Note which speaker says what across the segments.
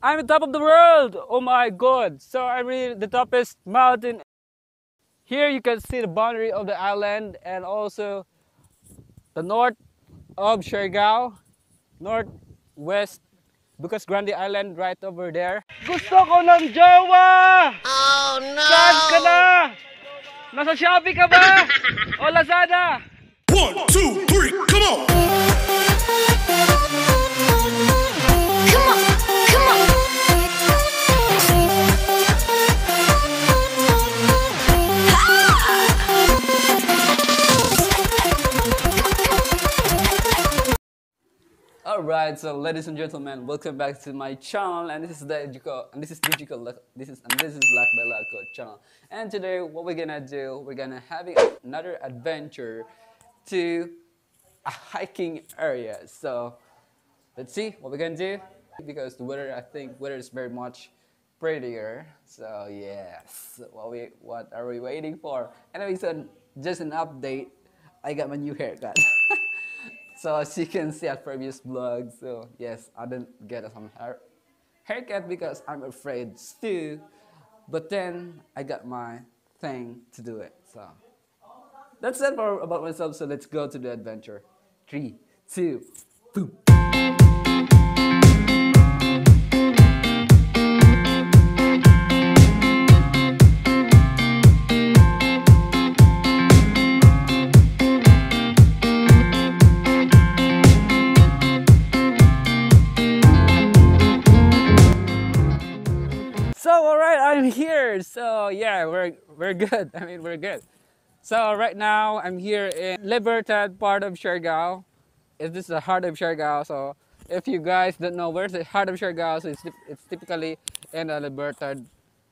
Speaker 1: I'm on top of the world! Oh my god! So I'm really the topest mountain. Here you can see the boundary of the island and also the north of Siargao, northwest, because Grande Island right over there. Gusto ko ng jowa! Oh no! Saan ka na? Nasa Shopee ka ba? O Lazada?
Speaker 2: 1, 2, 3, come on!
Speaker 1: Alright, so ladies and gentlemen, welcome back to my channel, and this is djeekho, and this is Lakbaylaag Kho channel. And today, what we're gonna do, we're gonna having another adventure to a hiking area. So let's see what we're gonna do, because the weather, I think weather is very much prettier. So yes, what are we waiting for? Anyway, so just an update. I got my new haircut. So as you can see at previous vlogs, so yes, I didn't get some haircut because I'm afraid to, but then I got my thing to do it. So that's it for about myself. So let's go to the adventure. 3, 2, boom. So alright, I'm here. So yeah, we're good. I mean, we're good. So right now I'm here in Libertad part of Siargao. This is the heart of Siargao. So if you guys don't know where's the heart of Siargao, so it's typically in the Libertad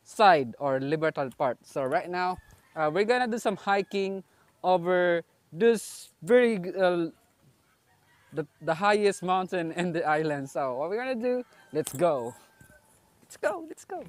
Speaker 1: side or Libertad part. So right now we're gonna do some hiking over this very the highest mountain in the island. So what we're gonna do? Let's go. Let's go, let's go.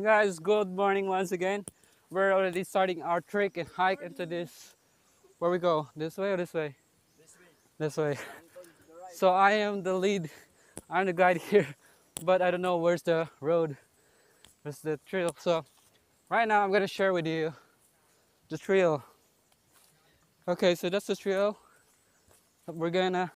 Speaker 1: Guys, good morning once again. We're already starting our trek and hike into this. Where we go? This way or this way? This way. So I am the lead. I'm the guide here, but I don't know where's the road. Where's the trail? So right now I'm gonna share with you the trail. Okay, so that's the trail. We're gonna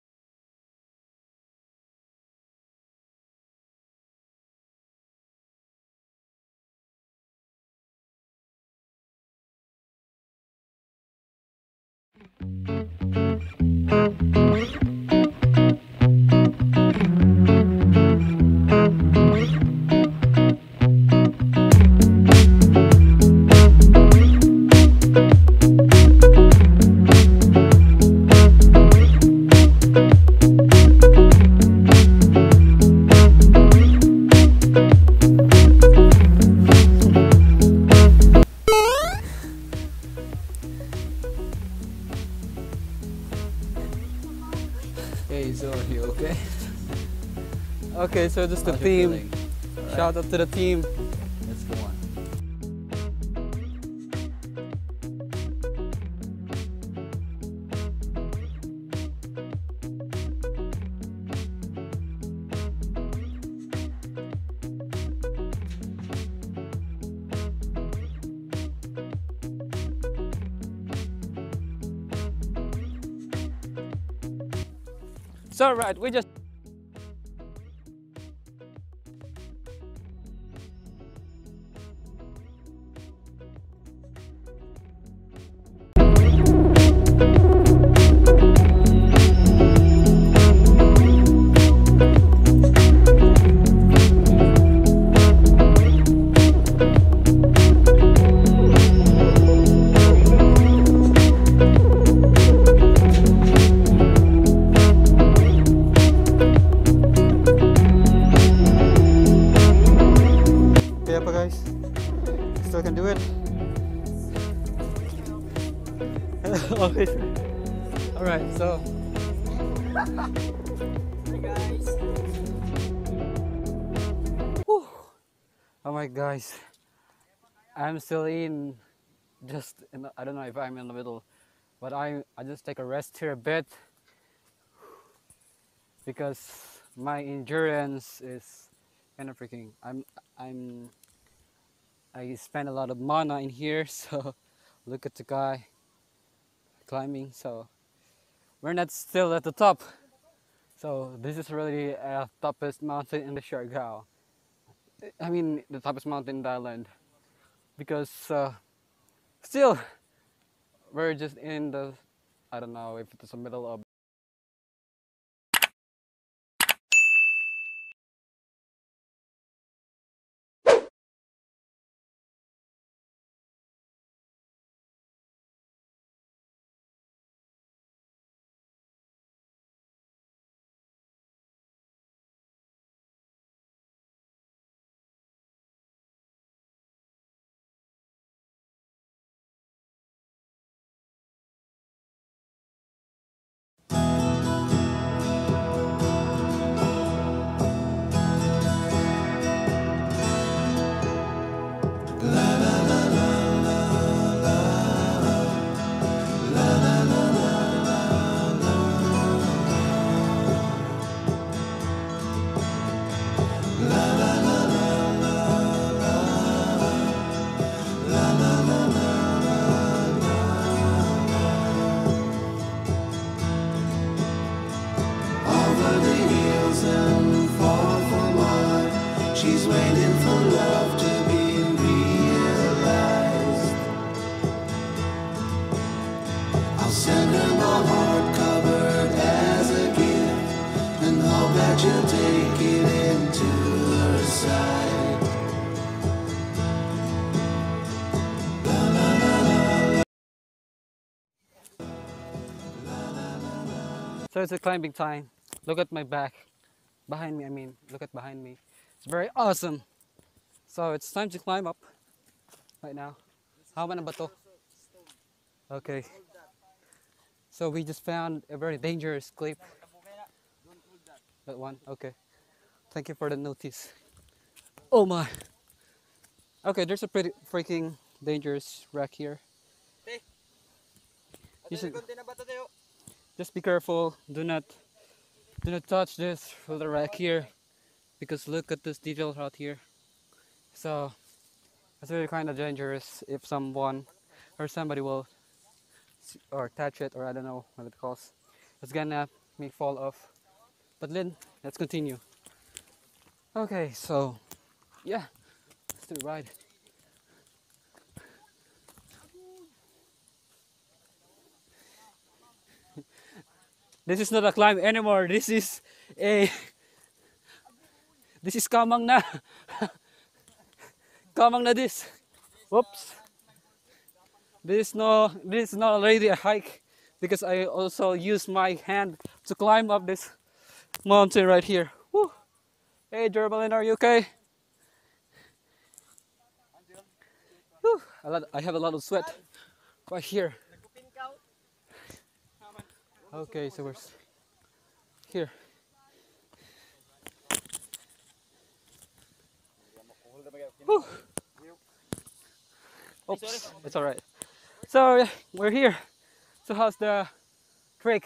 Speaker 1: okay, so this is the team. Right. Shout out to the team.
Speaker 2: Let's go on.
Speaker 1: So right, we just All right, so.
Speaker 3: Hey guys.
Speaker 1: Whew. Oh my guys, I'm still in. I don't know if I'm in the middle, but I just take a rest here a bit because my endurance is kind of freaking. I spend a lot of mana in here, so look at the guy climbing. So we're not still at the top. So this is really the toughest mountain in the Siargao. I mean the toughest mountain in the island because still we're just in the, I don't know if it's the middle of.
Speaker 4: She's waiting for love to be realized. I'll send her my heart covered as a gift, and hope that you'll take it into her side.
Speaker 1: So it's a climbing time. Look at my back. Behind me, I mean, look at behind me. It's very awesome. So it's time to climb up right now. How many ba to? Okay. So we just found a very dangerous cliff. That one, okay. Thank you for the notice. Oh my. Okay, there's a pretty freaking dangerous wreck here. You should just be careful. Do not touch this for the wreck here, because look at this detail right here. So it's really kind of dangerous if someone or somebody will or touch it, or I don't know what it calls. It's gonna me fall off. But then let's continue. Okay, so yeah, let's do the ride. This is not a climb anymore. This is kamang na. Kamang na this. Whoops. This is not already a hike, because I also use my hand to climb up this mountain right here. Woo. Hey Gerbalin, are you okay? Whew. I have a lot of sweat right here. Okay, so we're here. Whew. Oops, it's all right. So yeah, we're here. So how's the trek?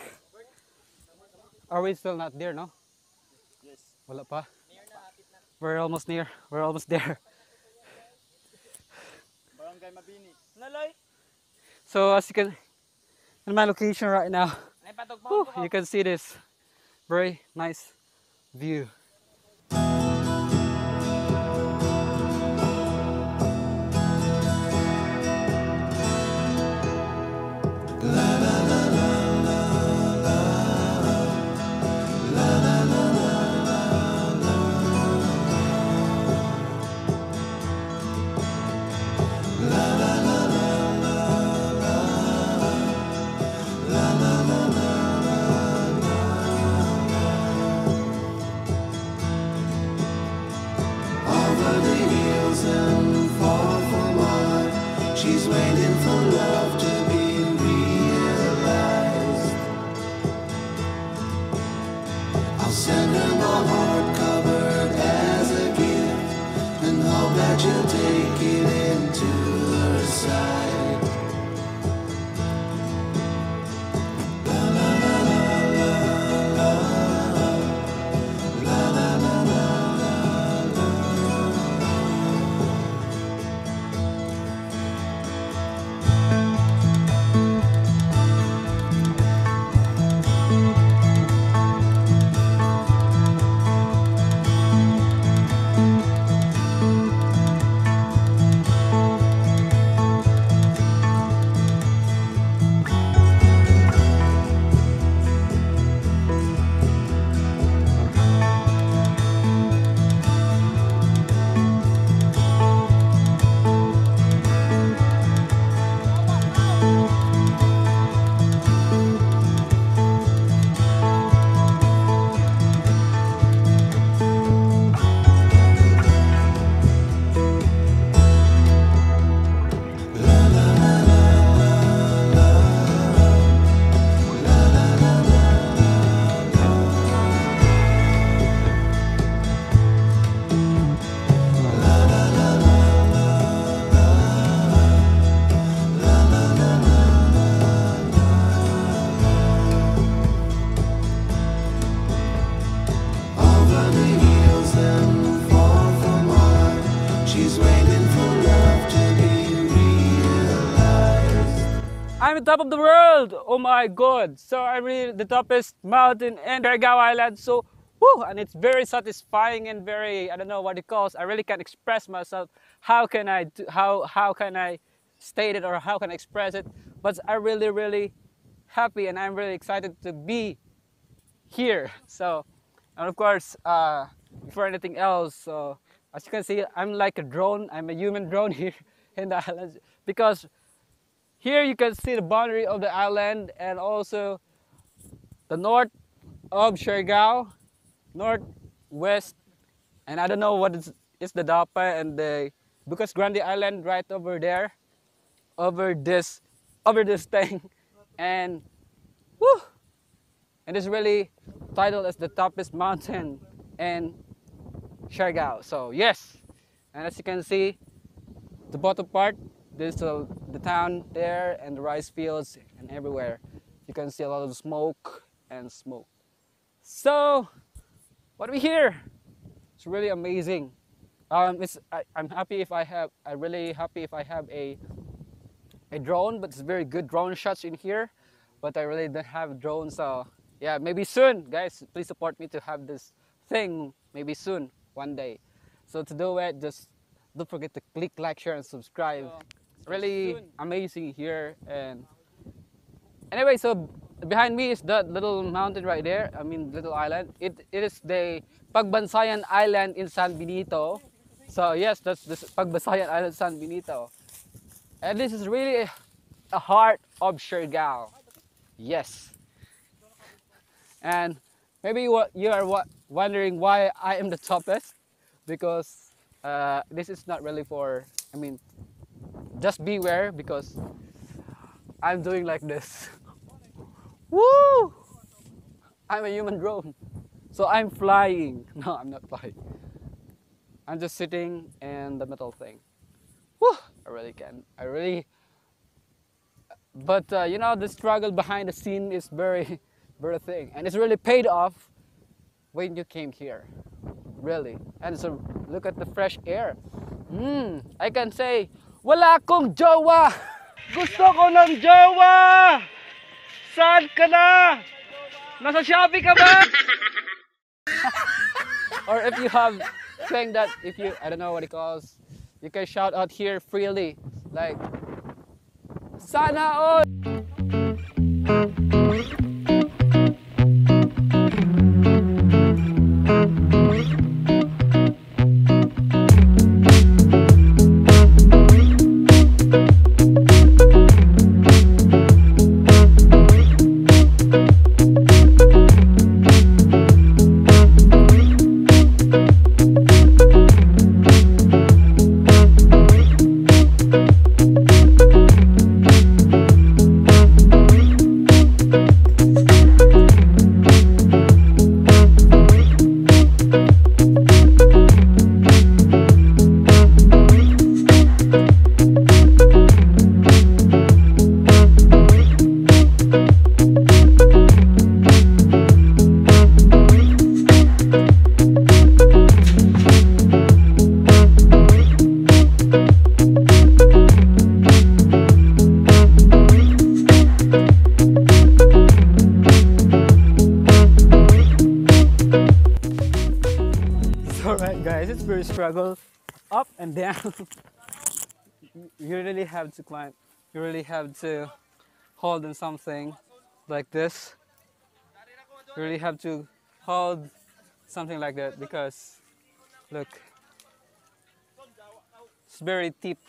Speaker 1: Are we still not there, no?
Speaker 3: Yes.
Speaker 1: Wala pa. We're almost near. We're almost there.
Speaker 3: Barangay Mabini. Naloy.
Speaker 1: So as you can, in my location right now, whew, you can see this very nice view.
Speaker 4: send her my heart covered as a gift, and hope that you'll take it into her side. La la la la la la la la la la la. Over the hills and far from home, she's waiting for love to be realized.
Speaker 1: I'm on top of the world! Oh my god! So I'm really the toppest mountain in Siargao Island. So, woo! And it's very satisfying and very, I don't know what it calls. I really can't express myself. How can I how can I state it, or how can I express it? But I'm really happy, and I'm really excited to be here. So, and of course, before anything else, so as you can see, I'm like a drone. I'm a human drone here in the islands, because here you can see the boundary of the island, and also the north of Siargao, northwest, and I don't know what is the Dapa and the Bukas Grande Island right over there, over this thing, and woo! And it's really titled as the toppest mountain in Siargao. So yes, and as you can see, the bottom part, there's the town there and the rice fields, and everywhere you can see a lot of smoke and smoke. So what do we hear? It's really amazing. I'm happy if I have. I'm really happy if I have a drone, but it's very good drone shots in here. But I really don't have a drone, so yeah, maybe soon, guys. Please support me to have this thing. Maybe soon, one day. So to do it, just don't forget to click like, share, and subscribe. It's really amazing here. And anyway, so behind me is that little mountain right there. I mean, little island. It is the Pagbansayan Island in San Benito. So yes, that's the Pagbansayan Island, San Benito. And this is really a heart of Siargao. Yes. And maybe you are wondering why I am the toppest, because this is not really for, I mean, just beware, because I'm doing like this. Woo! I'm a human drone. So I'm flying. No, I'm not flying. I'm just sitting in the metal thing. Woo! I really can. I really. But you know, the struggle behind the scene is very thing, and it's really paid off when you came here, really. And so look at the fresh air. I can say, wala akong jowa. Gusto ko ng jowa. Saan ka na? Nasa Shopee ka ba? Or if you have saying that, if you, I don't know what it calls, you can shout out here freely, like, sana all. Guys, it's very struggle, up and down. You really have to climb. You really have to hold on something like this. You really have to hold something like that because look, it's very deep.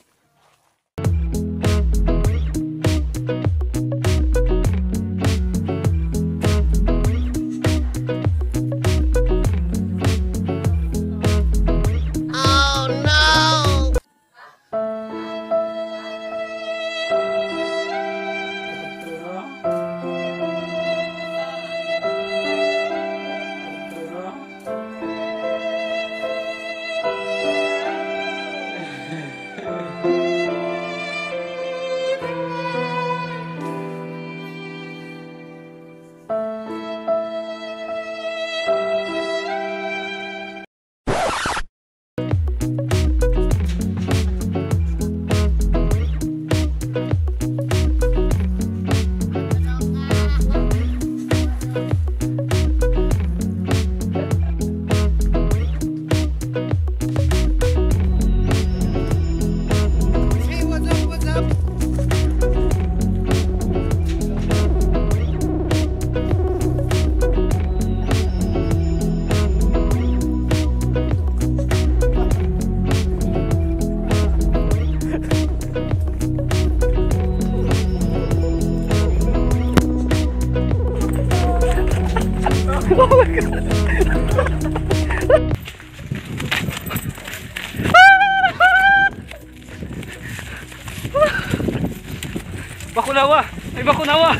Speaker 1: Bakunawa! Ay bakunawa!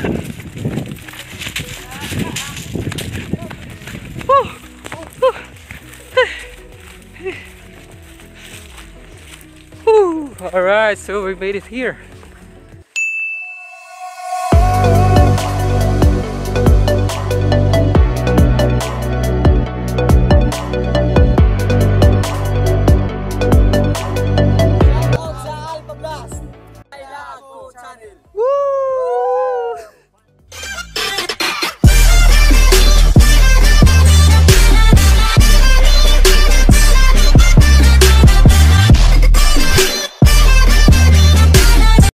Speaker 1: Alright, so we made it here.